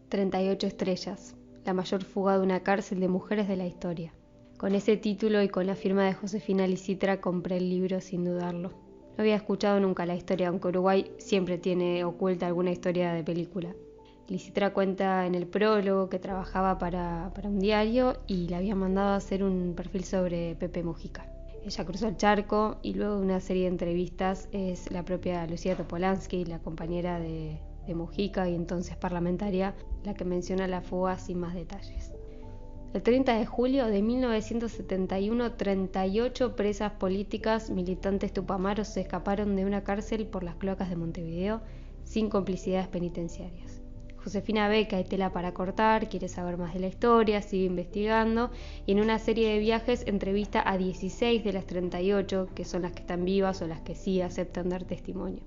38 estrellas, la mayor fuga de una cárcel de mujeres de la historia. Con ese título y con la firma de Josefina Licitra compré el libro sin dudarlo. No había escuchado nunca la historia, aunque Uruguay siempre tiene oculta alguna historia de película. Licitra cuenta en el prólogo que trabajaba para un diario y le había mandado a hacer un perfil sobre Pepe Mujica. Ella cruzó el charco y luego de una serie de entrevistas es la propia Lucía Topolansky, la compañera de Mujica y entonces parlamentaria, la que menciona la fuga sin más detalles. El 30 de julio de 1971, 38 presas políticas militantes tupamaros se escaparon de una cárcel por las cloacas de Montevideo sin complicidades penitenciarias. Josefina ve que hay tela para cortar, quiere saber más de la historia, sigue investigando y en una serie de viajes entrevista a 16 de las 38, que son las que están vivas o las que sí aceptan dar testimonio.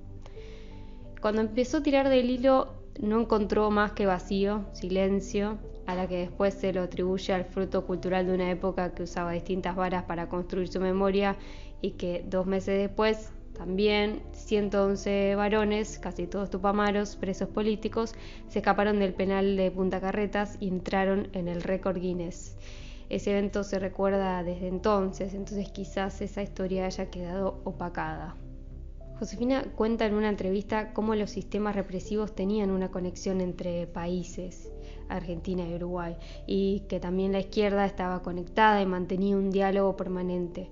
Cuando empezó a tirar del hilo no encontró más que vacío, silencio, a la que después se lo atribuye al fruto cultural de una época que usaba distintas varas para construir su memoria y que 2 meses después también 111 varones, casi todos tupamaros, presos políticos, se escaparon del penal de Punta Carretas y entraron en el récord Guinness. Ese evento se recuerda desde entonces quizás esa historia haya quedado opacada. Josefina cuenta en una entrevista cómo los sistemas represivos tenían una conexión entre países, Argentina y Uruguay, y que también la izquierda estaba conectada y mantenía un diálogo permanente,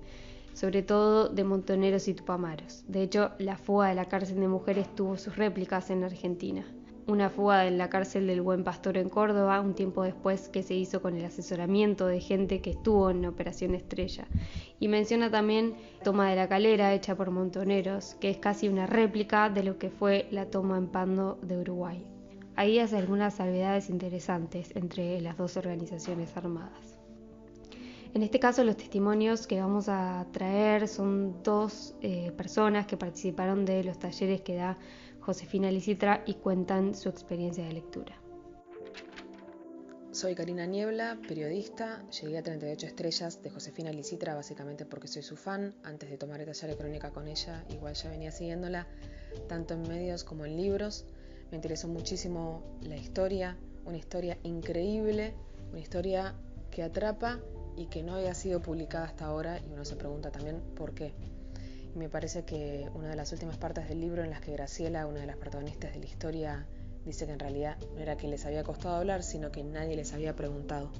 sobre todo de montoneros y tupamaros. De hecho, la fuga de la cárcel de mujeres tuvo sus réplicas en Argentina. Una fuga en la cárcel del Buen Pastor en Córdoba, un tiempo después que se hizo con el asesoramiento de gente que estuvo en Operación Estrella. Y menciona también Toma de la Calera, hecha por montoneros, que es casi una réplica de lo que fue la toma en Pando de Uruguay. Ahí hace algunas salvedades interesantes entre las dos organizaciones armadas. En este caso, los testimonios que vamos a traer son 2 personas que participaron de los talleres que da Josefina Licitra y cuentan su experiencia de lectura. Soy Karina Niebla, periodista. Llegué a 38 estrellas de Josefina Licitra básicamente porque soy su fan. Antes de tomar el taller de crónica con ella, igual ya venía siguiéndola, tanto en medios como en libros. Me interesó muchísimo la historia, una historia increíble, una historia que atrapa y que no había sido publicada hasta ahora, y uno se pregunta también por qué. Y me parece que una de las últimas partes del libro en las que Graciela, una de las protagonistas de la historia, dice que en realidad no era que les había costado hablar, sino que nadie les había preguntado.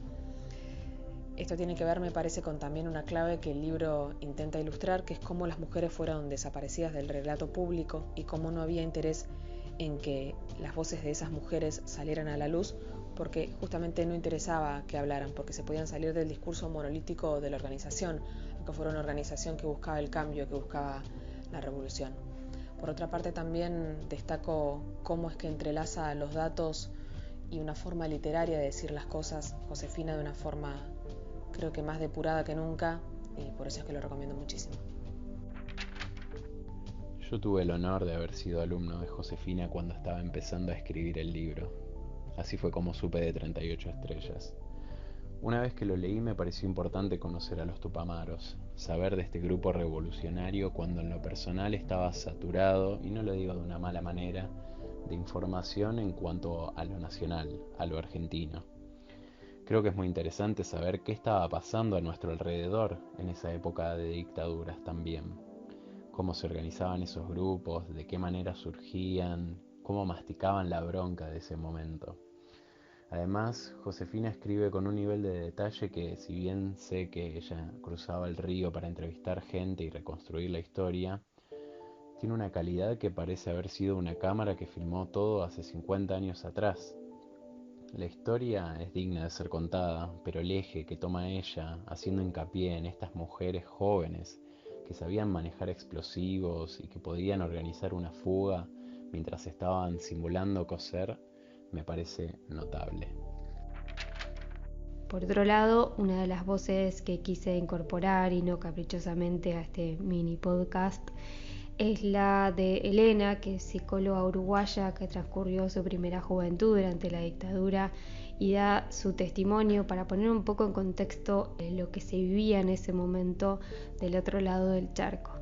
Esto tiene que ver, me parece, con también una clave que el libro intenta ilustrar, que es cómo las mujeres fueron desaparecidas del relato público y cómo no había interés en que las voces de esas mujeres salieran a la luz, porque justamente no interesaba que hablaran, porque se podían salir del discurso monolítico de la organización, aunque fuera una organización que buscaba el cambio, que buscaba la revolución. Por otra parte, también destaco cómo es que entrelaza los datos y una forma literaria de decir las cosas, Josefina, de una forma creo que más depurada que nunca, y por eso es que lo recomiendo muchísimo. Yo tuve el honor de haber sido alumno de Josefina cuando estaba empezando a escribir el libro. Así fue como supe de 38 estrellas. Una vez que lo leí me pareció importante conocer a los tupamaros, saber de este grupo revolucionario cuando en lo personal estaba saturado, y no lo digo de una mala manera, de información en cuanto a lo nacional, a lo argentino. Creo que es muy interesante saber qué estaba pasando a nuestro alrededor en esa época de dictaduras también. Cómo se organizaban esos grupos, de qué manera surgían, cómo masticaban la bronca de ese momento. Además, Josefina escribe con un nivel de detalle que, si bien sé que ella cruzaba el río para entrevistar gente y reconstruir la historia, tiene una calidad que parece haber sido una cámara que filmó todo hace 50 años atrás. La historia es digna de ser contada, pero el eje que toma ella, haciendo hincapié en estas mujeres jóvenes que sabían manejar explosivos y que podían organizar una fuga mientras estaban simulando coser, me parece notable. Por otro lado, una de las voces que quise incorporar, y no caprichosamente, a este mini podcast es la de Elena, que es psicóloga uruguaya que transcurrió su primera juventud durante la dictadura y da su testimonio para poner un poco en contexto lo que se vivía en ese momento del otro lado del charco.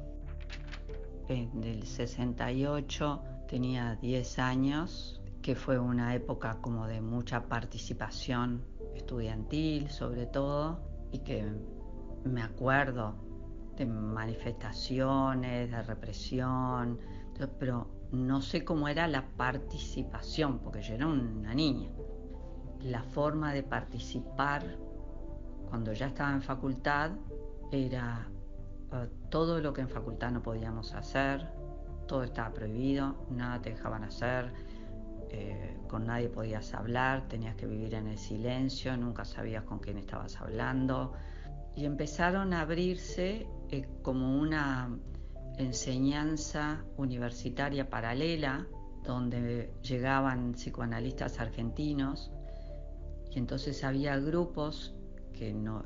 En el 68 tenía 10 años, que fue una época como de mucha participación estudiantil sobre todo, y que me acuerdo de manifestaciones, de represión, pero no sé cómo era la participación, porque yo era una niña. La forma de participar cuando ya estaba en facultad era todo lo que en facultad no podíamos hacer, todo estaba prohibido, nada te dejaban hacer, con nadie podías hablar, tenías que vivir en el silencio, nunca sabías con quién estabas hablando, y empezaron a abrirse como una enseñanza universitaria paralela, donde llegaban psicoanalistas argentinos, y entonces había grupos que no,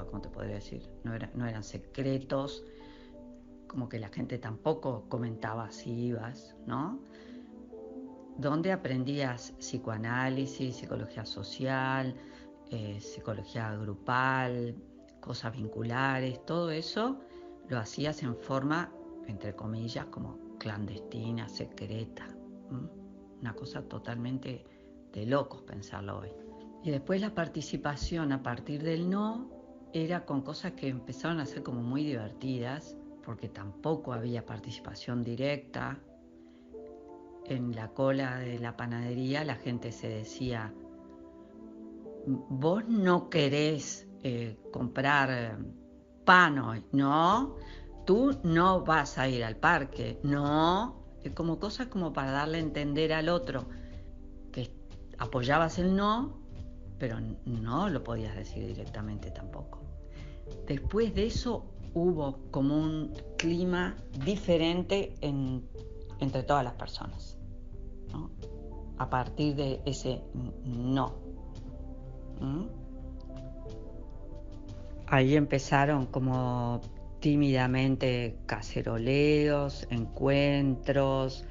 ¿cómo te podría decir? No eran secretos, como que la gente tampoco comentaba si ibas, ¿no? Donde aprendías psicoanálisis, psicología social, psicología grupal, cosas vinculares, todo eso lo hacías en forma, entre comillas, como clandestina, secreta. Una cosa totalmente de locos pensarlo hoy. Y después la participación a partir del no era con cosas que empezaron a ser como muy divertidas, porque tampoco había participación directa. En la cola de la panadería la gente se decía: vos no querés comprar pan hoy, no, tú no vas a ir al parque, no, como cosas como para darle a entender al otro que apoyabas el no, pero no lo podías decir directamente tampoco. Después de eso hubo como un clima diferente entre todas las personas, ¿no? A partir de ese no. Ahí empezaron como tímidamente caceroleos, encuentros,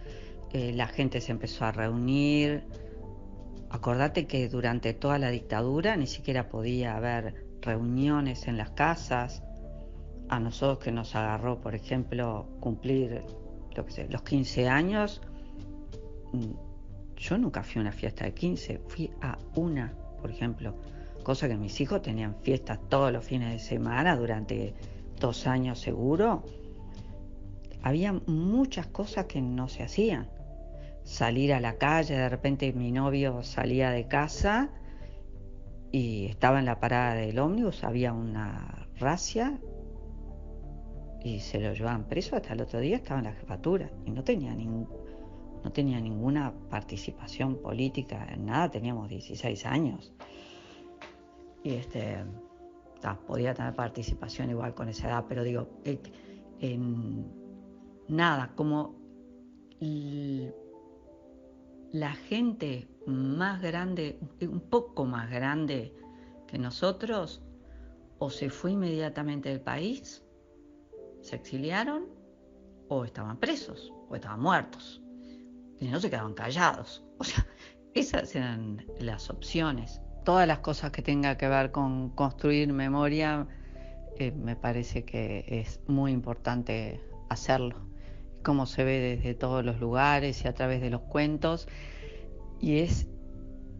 la gente se empezó a reunir. Acordate que durante toda la dictadura ni siquiera podía haber reuniones en las casas. A nosotros que nos agarró, por ejemplo, cumplir los 15 años, yo nunca fui a una fiesta de 15, fui a una, por ejemplo, cosa que mis hijos tenían fiestas todos los fines de semana durante 2 años seguro. Había muchas cosas que no se hacían. Salir a la calle, de repente mi novio salía de casa y estaba en la parada del ómnibus, había una razzia y se lo llevaban preso. Hasta el otro día estaba en la jefatura y no tenía ninguna participación política en nada. Teníamos 16 años y podía tener participación igual con esa edad, pero digo, nada, como la gente más grande, un poco más grande que nosotros, o se fue inmediatamente del país, se exiliaron, o estaban presos, o estaban muertos, y no se quedaban callados. O sea, esas eran las opciones. Todas las cosas que tenga que ver con construir memoria, me parece que es muy importante hacerlo. Cómo se ve desde todos los lugares y a través de los cuentos. Y es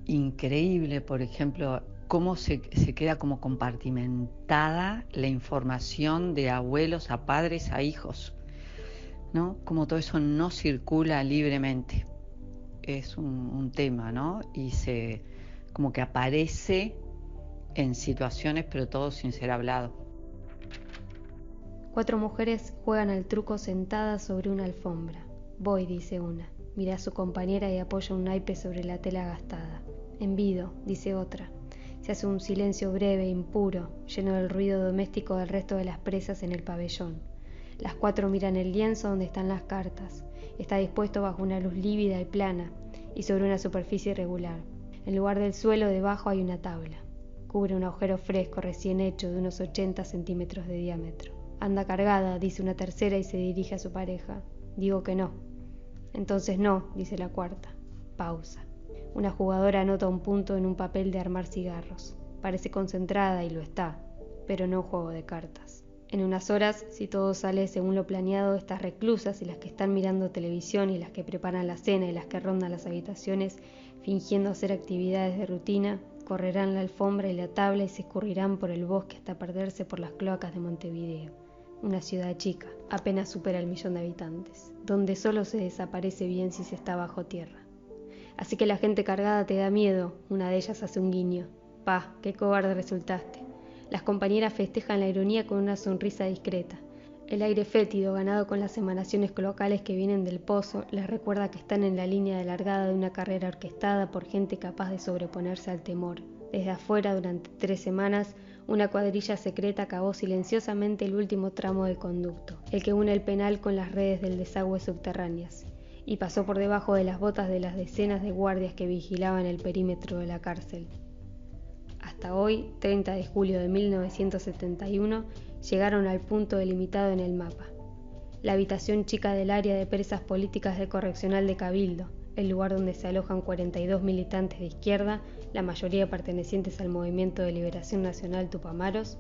increíble, por ejemplo, cómo se queda como compartimentada la información de abuelos a padres a hijos, ¿no? Como todo eso no circula libremente. Es un tema, ¿no? Y como que aparece en situaciones, pero todo sin ser hablado. 4 mujeres juegan al truco sentadas sobre una alfombra. Voy, dice una. Mira a su compañera y apoya un naipe sobre la tela gastada. Envido, dice otra. Se hace un silencio breve, impuro, lleno del ruido doméstico del resto de las presas en el pabellón. Las 4 miran el lienzo donde están las cartas. Está dispuesto bajo una luz lívida y plana, y sobre una superficie irregular. En lugar del suelo, debajo hay una tabla. Cubre un agujero fresco, recién hecho, de unos 80 centímetros de diámetro. Anda cargada, dice una tercera y se dirige a su pareja. Digo que no. Entonces no, dice la cuarta. Pausa. Una jugadora anota un punto en un papel de armar cigarros. Parece concentrada y lo está, pero no un juego de cartas. En unas horas, si todo sale según lo planeado, estas reclusas y las que están mirando televisión y las que preparan la cena y las que rondan las habitaciones fingiendo hacer actividades de rutina, correrán la alfombra y la tabla y se escurrirán por el bosque hasta perderse por las cloacas de Montevideo, una ciudad chica, apenas supera el 1.000.000 de habitantes, donde solo se desaparece bien si se está bajo tierra. Así que la gente cargada te da miedo, una de ellas hace un guiño. ¡Pah, qué cobarde resultaste! Las compañeras festejan la ironía con una sonrisa discreta. El aire fétido, ganado con las emanaciones locales que vienen del pozo, les recuerda que están en la línea de largada de una carrera orquestada por gente capaz de sobreponerse al temor. Desde afuera, durante 3 semanas, una cuadrilla secreta cavó silenciosamente el último tramo del conducto, el que une el penal con las redes del desagüe subterráneas, y pasó por debajo de las botas de las decenas de guardias que vigilaban el perímetro de la cárcel. Hasta hoy, 30 de julio de 1971, llegaron al punto delimitado en el mapa. La habitación chica del área de presas políticas de Correccional de Cabildo, el lugar donde se alojan 42 militantes de izquierda, la mayoría pertenecientes al Movimiento de Liberación Nacional Tupamaros,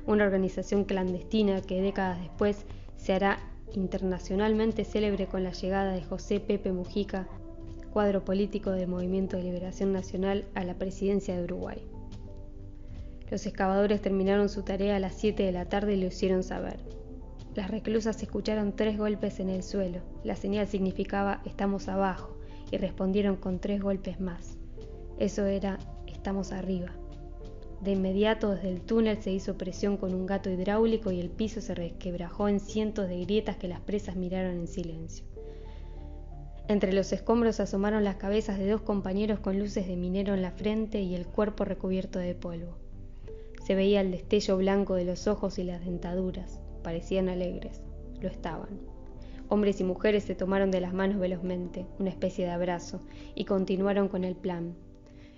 una organización clandestina que décadas después se hará internacionalmente célebre con la llegada de José Pepe Mujica, cuadro político del Movimiento de Liberación Nacional, a la presidencia de Uruguay. Los excavadores terminaron su tarea a las 7 de la tarde y lo hicieron saber. Las reclusas escucharon 3 golpes en el suelo. La señal significaba «estamos abajo» y respondieron con 3 golpes más. Eso era «estamos arriba». De inmediato desde el túnel se hizo presión con un gato hidráulico y el piso se resquebrajó en cientos de grietas que las presas miraron en silencio. Entre los escombros asomaron las cabezas de 2 compañeros con luces de minero en la frente y el cuerpo recubierto de polvo. Se veía el destello blanco de los ojos y las dentaduras. Parecían alegres. Lo estaban. Hombres y mujeres se tomaron de las manos velozmente, una especie de abrazo, y continuaron con el plan.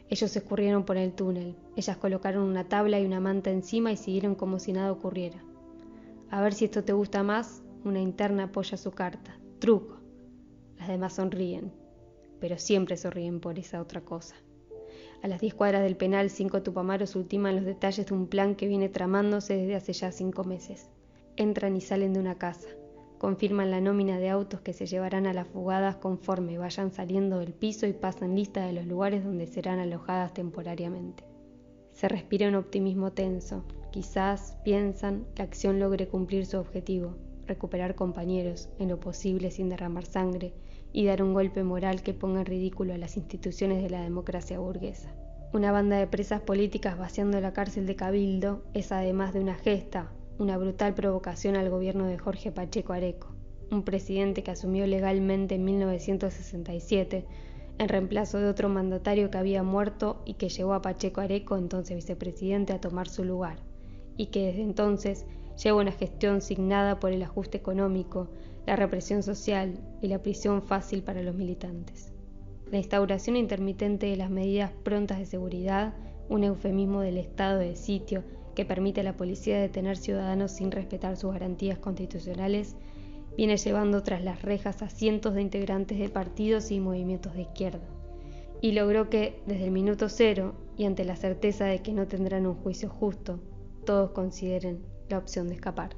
Ellos escurrieron por el túnel. Ellas colocaron una tabla y una manta encima y siguieron como si nada ocurriera. A ver si esto te gusta más, una interna apoya su carta. Truco. Las demás sonríen, pero siempre sonríen por esa otra cosa. A las 10 cuadras del penal, 5 tupamaros ultiman los detalles de un plan que viene tramándose desde hace ya 5 meses. Entran y salen de una casa. Confirman la nómina de autos que se llevarán a las fugadas conforme vayan saliendo del piso y pasan lista de los lugares donde serán alojadas temporariamente. Se respira un optimismo tenso. Quizás, piensan, la acción logre cumplir su objetivo, recuperar compañeros, en lo posible sin derramar sangre, y dar un golpe moral que ponga en ridículo a las instituciones de la democracia burguesa. Una banda de presas políticas vaciando la cárcel de Cabildo es además de una gesta, una brutal provocación al gobierno de Jorge Pacheco Areco, un presidente que asumió legalmente en 1967, en reemplazo de otro mandatario que había muerto y que llevó a Pacheco Areco, entonces vicepresidente, a tomar su lugar, y que desde entonces lleva una gestión signada por el ajuste económico, la represión social y la prisión fácil para los militantes. La instauración intermitente de las medidas prontas de seguridad, un eufemismo del estado de sitio que permite a la policía detener ciudadanos sin respetar sus garantías constitucionales, viene llevando tras las rejas a cientos de integrantes de partidos y movimientos de izquierda, y logró que, desde el minuto cero, y ante la certeza de que no tendrán un juicio justo, todos consideren la opción de escapar.